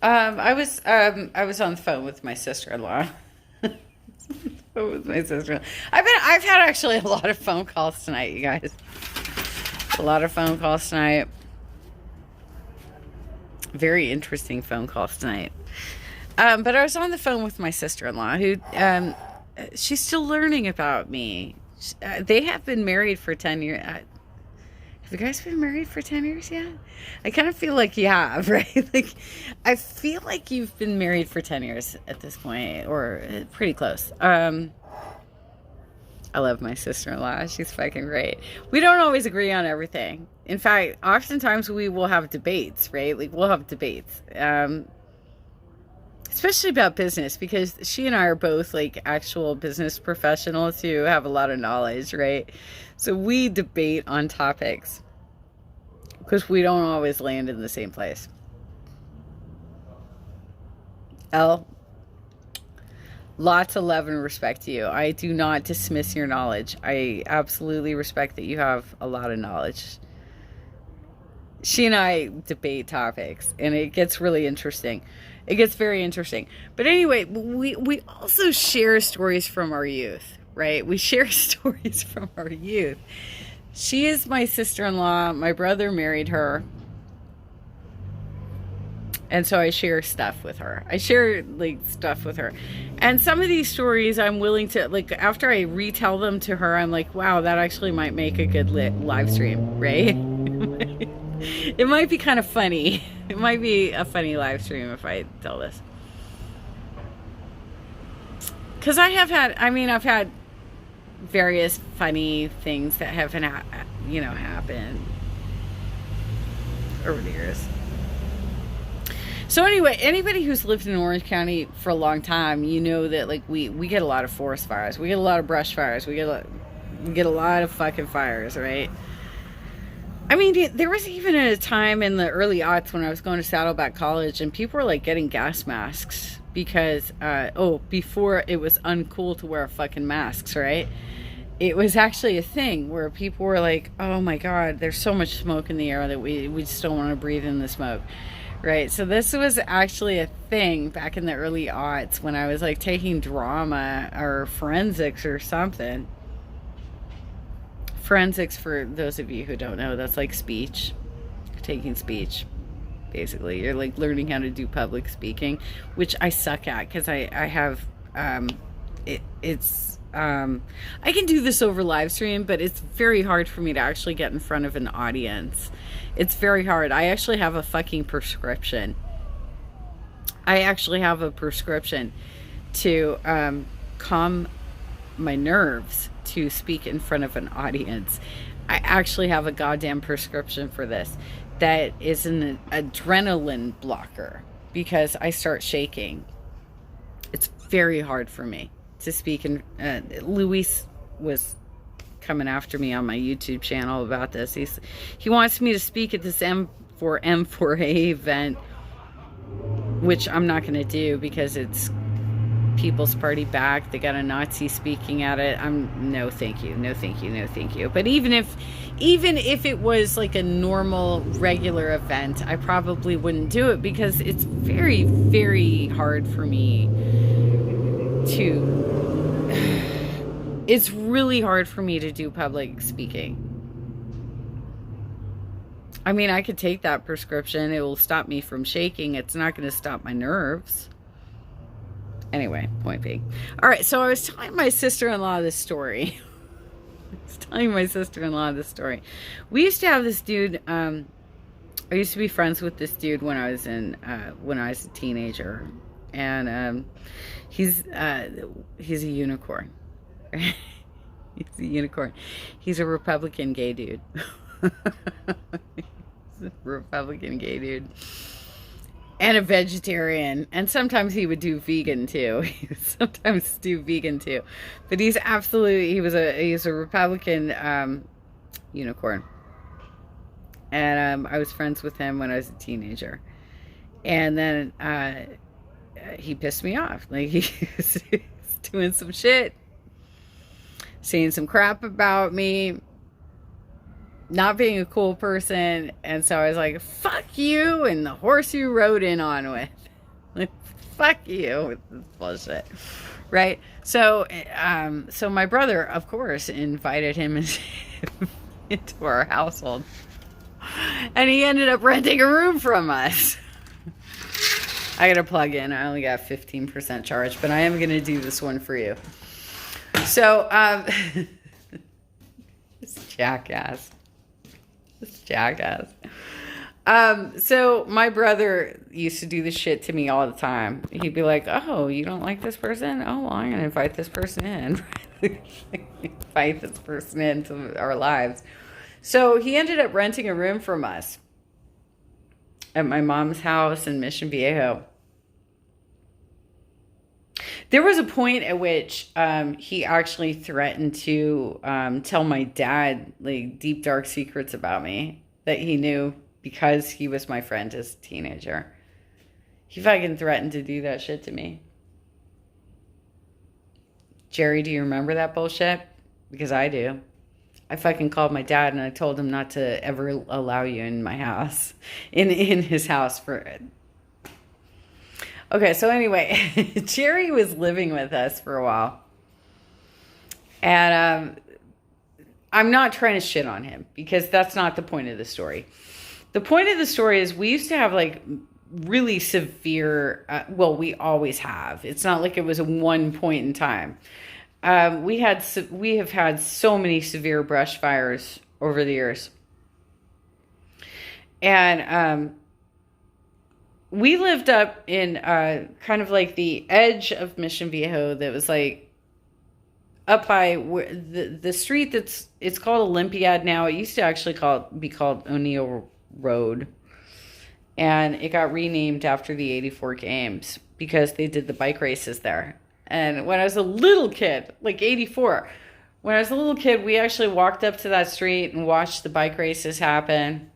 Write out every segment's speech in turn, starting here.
I was on the phone with my sister-in-law. With my sister. I've had actually a lot of phone calls tonight, you guys. A lot of phone calls tonight. Very interesting phone calls tonight. But I was on the phone with my sister-in-law, who she's still learning about me. They have been married for 10 years. Have you guys been married for 10 years yet? I kind of feel like you have, right? Like, I feel like you've been married for 10 years at this point, or pretty close. I love my sister-in-law. She's fucking great. We don't always agree on everything. In fact, oftentimes we will have debates, right? Like, we'll have debates. Especially about business, because she and I are both like actual business professionals who have a lot of knowledge, right? So we debate on topics because we don't always land in the same place. Elle, lots of love and respect to you. I do not dismiss your knowledge. I absolutely respect that you have a lot of knowledge. She and I debate topics, and it gets really interesting. It gets very interesting. But anyway, we also share stories from our youth, right? We share stories from our youth. She is my sister-in-law. My brother married her. And so I share stuff with her. I share like stuff with her. And some of these stories I'm willing to, like, after I retell them to her, I'm like, wow, that actually might make a good live stream, right? It might be kind of funny. It might be a funny live stream if I tell this. Because I've had various funny things that have happened over the years. So anyway, anybody who's lived in Orange County for a long time, you know that like we get a lot of forest fires. We get a lot of brush fires. We get a lot of fucking fires, right? I mean, there was even a time in the early aughts when I was going to Saddleback College and people were like getting gas masks because, before it was uncool to wear fucking masks, right? It was actually a thing where people were like, oh my God, there's so much smoke in the air that we just don't want to breathe in the smoke, right? So this was actually a thing back in the early aughts when I was like taking drama or forensics or something. Forensics, for those of you who don't know, that's like speech, taking speech. Basically, you're like learning how to do public speaking, which I suck at because I have I can do this over live stream, but it's very hard for me to actually get in front of an audience. It's very hard. I actually have a fucking prescription. I actually have a prescription to calm my nerves to speak in front of an audience. I actually have a goddamn prescription for this. That is an adrenaline blocker because I start shaking. It's very hard for me to speak. And Luis was coming after me on my YouTube channel about this. He wants me to speak at this M4A event, which I'm not going to do because it's People's Party back. They got a Nazi speaking at it. No thank you, no thank you, no thank you. But even if it was like a normal regular event, I probably wouldn't do it because it's very, very hard for me to it's really hard for me to do public speaking. I mean, I could take that prescription. It will stop me from shaking. It's not going to stop my nerves. Anyway, point being. All right, so I was telling my sister-in-law this story. We used to have this dude. I used to be friends with this dude when I was a teenager, and he's a unicorn. He's a unicorn. He's a Republican gay dude. He's a Republican gay dude. And a vegetarian. And sometimes he would do vegan too. He would sometimes do vegan too. But he's a Republican unicorn. And I was friends with him when I was a teenager. And then he pissed me off. Like he was doing some shit. Saying some crap about me. Not being a cool person. And so I was like, fuck you and the horse you rode in on with. Like, fuck you with this bullshit. Right? So, so my brother, of course, invited him into our household. And he ended up renting a room from us. I gotta plug in. I only got 15% charge, but I am gonna do this one for you. So, this jackass. This jackass. So my brother used to do this shit to me all the time. He'd be like, "Oh, you don't like this person? Oh, well, I'm gonna invite this person in." Invite this person into our lives. So he ended up renting a room from us at my mom's house in Mission Viejo. There was a point at which he actually threatened to tell my dad like deep dark secrets about me that he knew because he was my friend as a teenager. He fucking threatened to do that shit to me. Jerry, do you remember that bullshit? Because I do. I fucking called my dad and I told him not to ever allow you in my house, in his house for it. Okay, so anyway, Jerry was living with us for a while. And I'm not trying to shit on him because that's not the point of the story. The point of the story is we used to have like really severe, well, we always have. It's not like it was a one point in time. We have had so many severe brush fires over the years. And we lived up in kind of like the edge of Mission Viejo that was like up by the street it's called Olympiad now. It used to actually be called O'Neill Road. And it got renamed after the 84 games because they did the bike races there. And when I was a little kid, like 84, when I was a little kid, we actually walked up to that street and watched the bike races happen.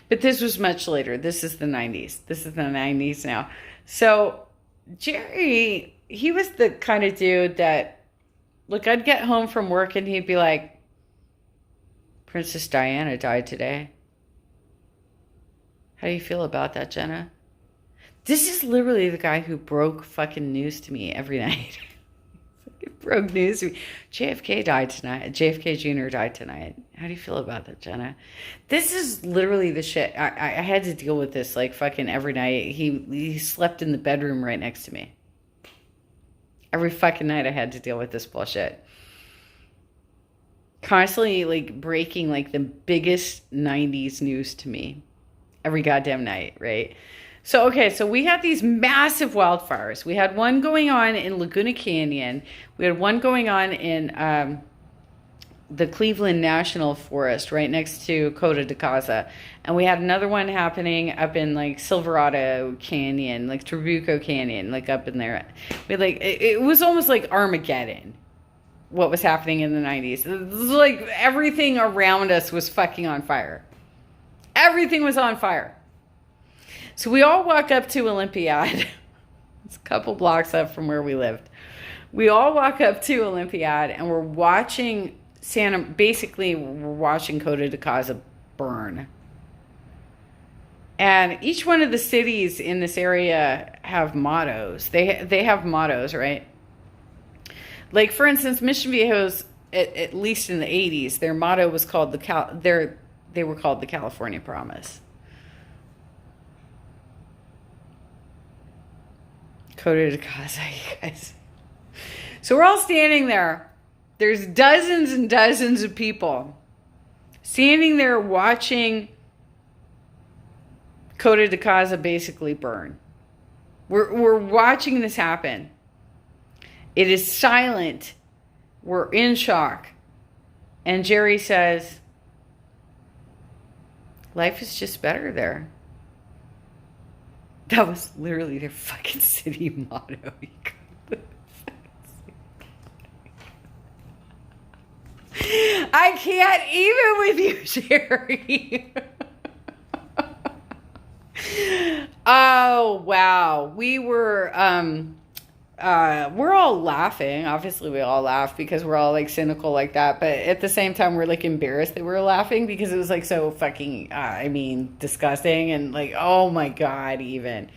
But this was much later. This is the 90s. This is the 90s now. So Jerry, he was the kind of dude that, look, I'd get home from work and he'd be like, Princess Diana died today. How do you feel about that, Jenna? This is literally the guy who broke fucking news to me every night. He broke news to me. JFK died tonight. JFK Jr. died tonight. How do you feel about that, Jenna? This is literally the shit. I had to deal with this like fucking every night. He slept in the bedroom right next to me. Every fucking night I had to deal with this bullshit. Constantly like breaking like the biggest 90s news to me. Every goddamn night, right? So, okay, so we had these massive wildfires. We had one going on in Laguna Canyon. We had one going on in the Cleveland National Forest right next to Coto de Caza. And we had another one happening up in like Silverado Canyon, like Trabuco Canyon, like up in there. We had, like, it was almost like Armageddon, what was happening in the 90s. It was like everything around us was fucking on fire. Everything was on fire. So we all walk up to Olympiad. It's a couple blocks up from where we lived. We all walk up to Olympiad and we're watching we're watching Coto de Caza burn. And each one of the cities in this area have mottos. They have mottos, right? Like, for instance, Mission Viejo's, at least in the 80s, their motto was called they were called the California Promise. Coto de Caza, you guys. So we're all standing there. There's dozens and dozens of people standing there watching Coto de Caza basically burn. We're watching this happen. It is silent. We're in shock. And Jerry says, life is just better there. That was literally their fucking city motto. I can't even with you, Jerry. Oh, wow. We were, we're all laughing. Obviously, we all laugh because we're all like cynical like that. But at the same time, we're like embarrassed that we're laughing because it was like so fucking, I mean, disgusting and like, oh my God, even.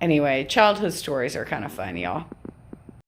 Anyway, childhood stories are kind of fun, y'all.